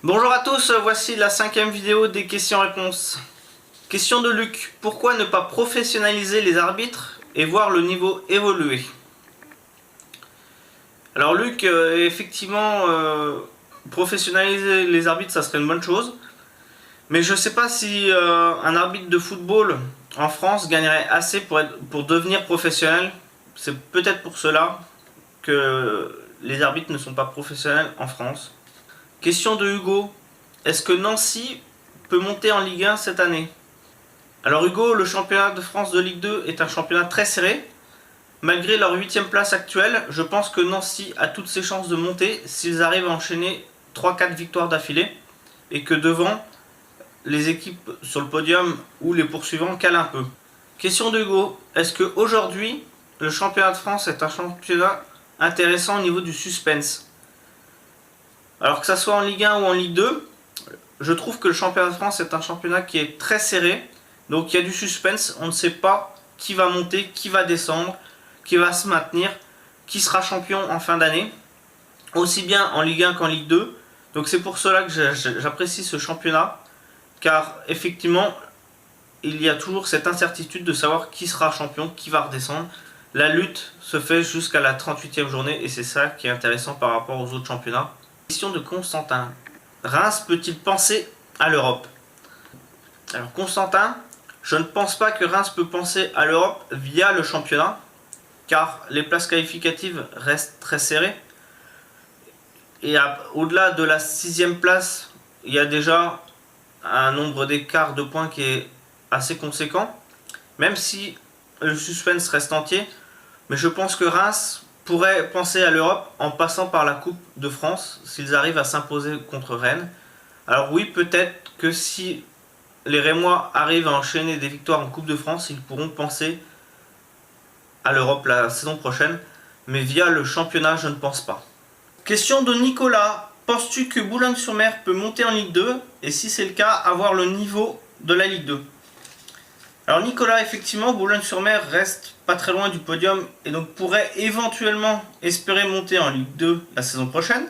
Bonjour à tous, voici la 5e vidéo des questions-réponses. Question de Luc. Pourquoi ne pas professionnaliser les arbitres et voir le niveau évoluer? Alors Luc, effectivement, professionnaliser les arbitres, ça serait une bonne chose. Mais je ne sais pas si un arbitre de football en France gagnerait assez pour devenir professionnel. C'est peut-être pour cela que les arbitres ne sont pas professionnels en France. Question de Hugo. Est-ce que Nancy peut monter en Ligue 1 cette année? Alors Hugo, le championnat de France de Ligue 2 est un championnat très serré. Malgré leur 8e place actuelle, je pense que Nancy a toutes ses chances de monter s'ils arrivent à enchaîner 3-4 victoires d'affilée et que devant, les équipes sur le podium ou les poursuivants calent un peu. Question de Hugo. Est-ce qu'aujourd'hui, le championnat de France est un championnat intéressant au niveau du suspense? Alors que ça soit en Ligue 1 ou en Ligue 2, je trouve que le championnat de France est un championnat qui est très serré. Donc il y a du suspense, on ne sait pas qui va monter, qui va descendre, qui va se maintenir, qui sera champion en fin d'année. Aussi bien en Ligue 1 qu'en Ligue 2. Donc c'est pour cela que j'apprécie ce championnat. Car effectivement, il y a toujours cette incertitude de savoir qui sera champion, qui va redescendre. La lutte se fait jusqu'à la 38e journée et c'est ça qui est intéressant par rapport aux autres championnats. Question de Constantin. Reims peut-il penser à l'Europe? Alors Constantin, je ne pense pas que Reims peut penser à l'Europe via le championnat, car les places qualificatives restent très serrées. Et au-delà de la 6e place, il y a déjà un nombre d'écarts de points qui est assez conséquent, même si le suspense reste entier. Mais je pense que Reims pourrait penser à l'Europe en passant par la Coupe de France s'ils arrivent à s'imposer contre Rennes. Alors oui, peut-être que si les Rémois arrivent à enchaîner des victoires en Coupe de France, ils pourront penser à l'Europe la saison prochaine, mais via le championnat, je ne pense pas. Question de Nicolas. Penses-tu que Boulogne-sur-Mer peut monter en Ligue 2? Et si c'est le cas, avoir le niveau de la Ligue 2? Alors Nicolas, effectivement, Boulogne-sur-Mer reste pas très loin du podium et donc pourrait éventuellement espérer monter en Ligue 2 la saison prochaine.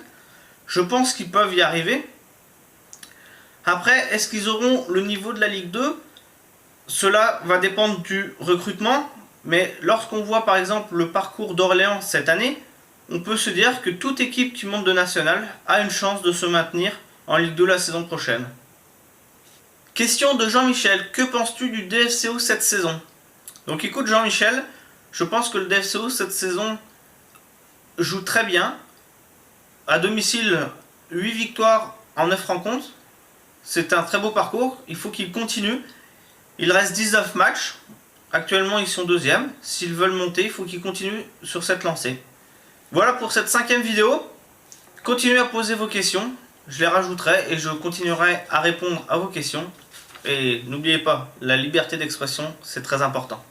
Je pense qu'ils peuvent y arriver. Après, est-ce qu'ils auront le niveau de la Ligue 2? Cela va dépendre du recrutement, mais lorsqu'on voit par exemple le parcours d'Orléans cette année, on peut se dire que toute équipe qui monte de national a une chance de se maintenir en Ligue 2 la saison prochaine. Question de Jean-Michel. Que penses-tu du DFCO cette saison? Donc écoute Jean-Michel, je pense que le DFCO cette saison joue très bien. À domicile, 8 victoires en 9 rencontres. C'est un très beau parcours, il faut qu'il continue. Il reste 19 matchs. Actuellement ils sont 2e. S'ils veulent monter, il faut qu'ils continuent sur cette lancée. Voilà pour cette 5e vidéo. Continuez à poser vos questions. Je les rajouterai et je continuerai à répondre à vos questions. Et n'oubliez pas, la liberté d'expression, c'est très important.